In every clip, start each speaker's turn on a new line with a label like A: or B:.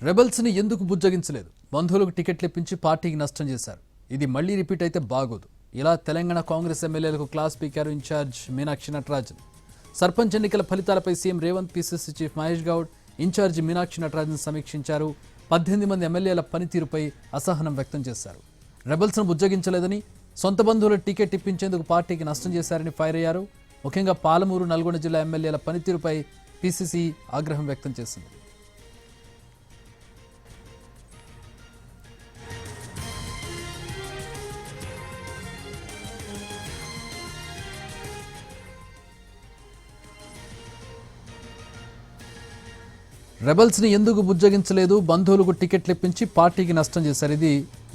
A: Rebels ని ఎందుకు బుజ్జగించలేదు? బంధువులకు టికెట్లు ఇప్పించి పార్టీకి నష్టం చేశారు. ఇది మళ్లీ రిపీట్ అయితే బాగోదు. ఇలా తెలంగాణ కాంగ్రెస్ ఎమ్మెల్యేలకు class speaker incharge Meenakshi Natarajan. Sarpanch ఎన్నికల ఫలితాలపై CM Revanth, PCC chief Mahesh Goud, incharge Meenakshi Natarajan సమీక్షించారు. 18 మంది ఎమ్మెల్యేల పనితీరుపై అసహనం వ్యక్తం చేశారు. రెబల్స్ ను బుజ్జగించలేదని, సొంత బంధువుల టికెట్ ఇప్పించేందుకు పార్టీకి నష్టం చేశారని ఫైర్ అయ్యారు. ముఖ్యంగా పాలమూరు, నల్గొండ జిల్లా ఎమ్మెల్యేల పనితీరుపై పీసీసీ ఆగ్రహం వ్యక్తం చేసింది. రెబల్స్ ని ఎందుకు బుజ్జగించలేదు? బంధువులకు టికెట్లు ఇప్పించి పార్టీకి నష్టం చేశారు. ఇది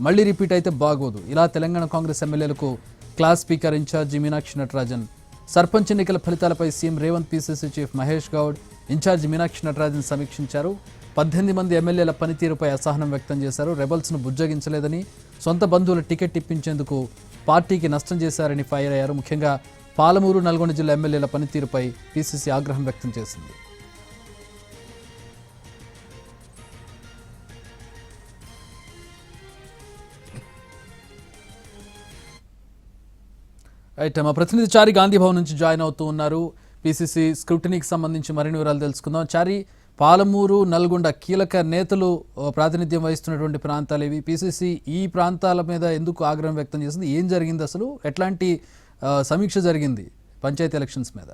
A: మళ్లీ రిపీట్ అయితే బాగోదు. ఇలా తెలంగాణ కాంగ్రెస్ ఎమ్మెల్యేలకు class speaker incharge Meenakshi Natarajan. Sarpanch ఎన్నికల ఫలితాలపై CM Revanth, PCC chief Mahesh Goud, incharge Meenakshi Natarajan సమీక్షించారు. 18 మంది ఎమ్మెల్యేల పనితీరుపై అసహనం వ్యక్తం చేశారు. రెబల్స్ ను బుజ్జగించలేదని, సొంత బంధువుల టికెట్ ఇప్పించేందుకు పార్టీకి నష్టం చేశారని ఫైర్ అయ్యారు. ముఖ్యంగా పాలమూరు, నల్గొండ జిల్లా ఎమ్మెల్యేల పనితీరుపై పీసీసీ ఆగ్రహం వ్యక్తం చేసింది. రైట్, మా ప్రతినిధి చారి గాంధీ భవన్ నుంచి జాయిన్ అవుతూ ఉన్నారు. పీసీసీ స్క్రూటినీకి సంబంధించి మరిన్ని వివరాలు తెలుసుకుందాం. చారి, పాలమూరు, నల్గొండ కీలక నేతలు ప్రాతినిధ్యం వహిస్తున్నటువంటి ప్రాంతాలు ఇవి. పీసీసీ ఈ ప్రాంతాల మీద ఎందుకు ఆగ్రహం వ్యక్తం చేసింది? ఏం జరిగింది అసలు? ఎట్లాంటి సమీక్ష జరిగింది పంచాయతీ ఎలక్షన్స్ మీద?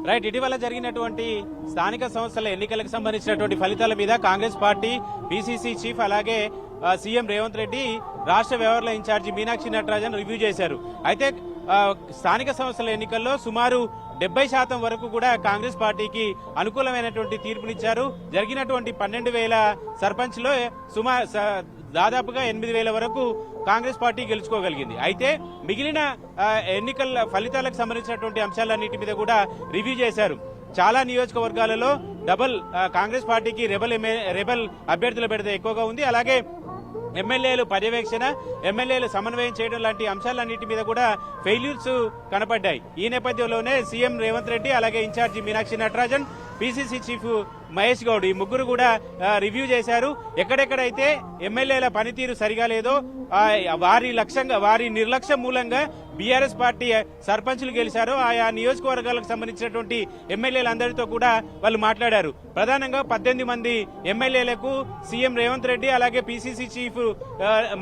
B: రైట్, ఇటీవల జరిగినటువంటి స్థానిక సంస్థల ఎన్నికలకు సంబంధించినటువంటి ఫలితాల మీద కాంగ్రెస్ పార్టీ, పీసీసీ చీఫ్ అలాగే సీఎం రేవంత్ రెడ్డి, రాష్ట్ర వ్యవహారాల ఇన్ఛార్జి మీనాక్షి నటరాజన్ రివ్యూ చేశారు. అయితే స్థానిక సంస్థల ఎన్నికల్లో సుమారు 70% వరకు కూడా కాంగ్రెస్ పార్టీకి అనుకూలమైనటువంటి తీర్పునిచ్చారు. జరిగినటువంటి 12,000 సర్పంచ్లో దాదాపుగా 8,000 వరకు కాంగ్రెస్ పార్టీ గెలుచుకోగలిగింది. అయితే మిగిలిన ఎన్నికల ఫలితాలకు సంబంధించినటువంటి అంశాలన్నిటి మీద కూడా రివ్యూ చేశారు. చాలా నియోజకవర్గాలలో కాంగ్రెస్ పార్టీకి రెబల్ అభ్యర్థుల బెడద ఎక్కువగా ఉంది. అలాగే ఎమ్మెల్యేలు పర్యవేక్షణ, ఎమ్మెల్యేలు సమన్వయం చేయడం లాంటి అంశాలన్నిటి మీద కూడా ఫెయిల్యూర్స్ కనపడ్డాయి. ఈ నేపథ్యంలోనే సీఎం రేవంత్ రెడ్డి అలాగే incharge Meenakshi Natarajan, PCC chief Mahesh Goud ఈ ముగ్గురు కూడా రివ్యూ చేశారు. ఎక్కడెక్కడైతే ఎమ్మెల్యేల పనితీరు సరిగా లేదో వారి నిర్లక్ష్యం మూలంగా బీఆర్ఎస్ పార్టీ సర్పంచులు గెలిచారో ఆయా నియోజకవర్గాలకు సంబంధించినటువంటి ఎమ్మెల్యేలందరితో కూడా వాళ్ళు మాట్లాడారు. ప్రధానంగా 18 మంది ఎమ్మెల్యేలకు సీఎం రేవంత్ రెడ్డి అలాగే పీసీసీ చీఫ్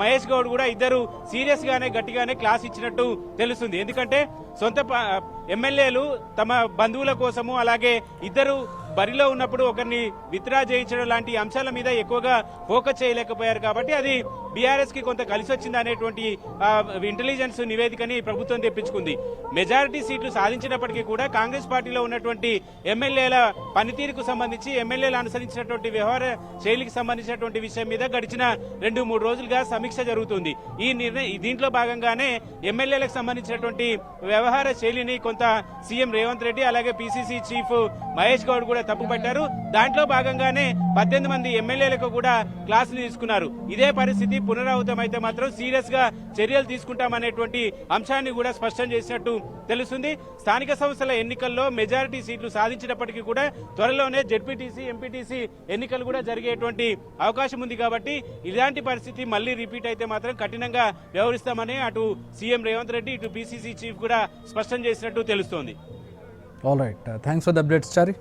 B: మహేష్ గౌడ్ కూడా ఇద్దరు సీరియస్ గానే గట్టిగానే క్లాస్ ఇచ్చినట్టు తెలుస్తుంది. ఎందుకంటే సొంత ఎమ్మెల్యేలు తమ బంధువుల కోసము అలాగే ఇద్దరు బరిలో ఉన్నప్పుడు ఒకరిని విత్డ్రా చేయించడం లాంటి అంశాల మీద ఎక్కువగా ఫోకస్ చేయలేకపోయారు. కాబట్టి అది బీఆర్ఎస్ కి కొంత కలిసి వచ్చింది అనేటువంటి ఇంటెలిజెన్స్ నివేదికని ప్రభుత్వం తెప్పించుకుంది. మెజారిటీ సీట్లు సాధించినప్పటికీ కూడా కాంగ్రెస్ పార్టీలో ఉన్నటువంటి ఎమ్మెల్యేల పనితీరుకు సంబంధించి, ఎమ్మెల్యేలు అనుసరించినటువంటి వ్యవహార శైలికి సంబంధించినటువంటి విషయం మీద గడిచిన 2-3 రోజులుగా సమీక్ష జరుగుతుంది. దీంట్లో భాగంగానే ఎమ్మెల్యేలకు సంబంధించినటువంటి వ్యవహార శైలిని కొంత సీఎం రేవంత్ రెడ్డి అలాగే పీసీసీ చీఫ్ మహేష్ గౌడ్ కూడా తప్పుపట్టారు. దాంట్లో భాగంగానే 18 మంది ఎమ్మెల్యేలకు కూడా క్లాసులు తీసుకున్నారు. ఇదే పరిస్థితి పునరావృతమైతే మాత్రం సీరియస్ గా చర్యలు తీసుకుంటామనేటువంటి అంశాన్ని కూడా స్పష్టం చేసినట్టు తెలుస్తుంది. స్థానిక సంస్థల ఎన్నికల్లో మెజారిటీ సీట్లు సాధించినప్పటికీ కూడా త్వరలోనే జెడ్పీటీసీ, ఎంపీటీసీ ఎన్నికలు కూడా జరిగేటువంటి అవకాశం ఉంది. కాబట్టి ఇలాంటి పరిస్థితి మళ్లీ రిపీట్ అయితే మాత్రం కఠినంగా వ్యవహరిస్తామని అటు సీఎం రేవంత్ రెడ్డి, ఇటు పీసీసీ చీఫ్ కూడా స్పష్టం చేసినట్టు తెలుస్తోంది.
A: All right, thanks for the updates Chari.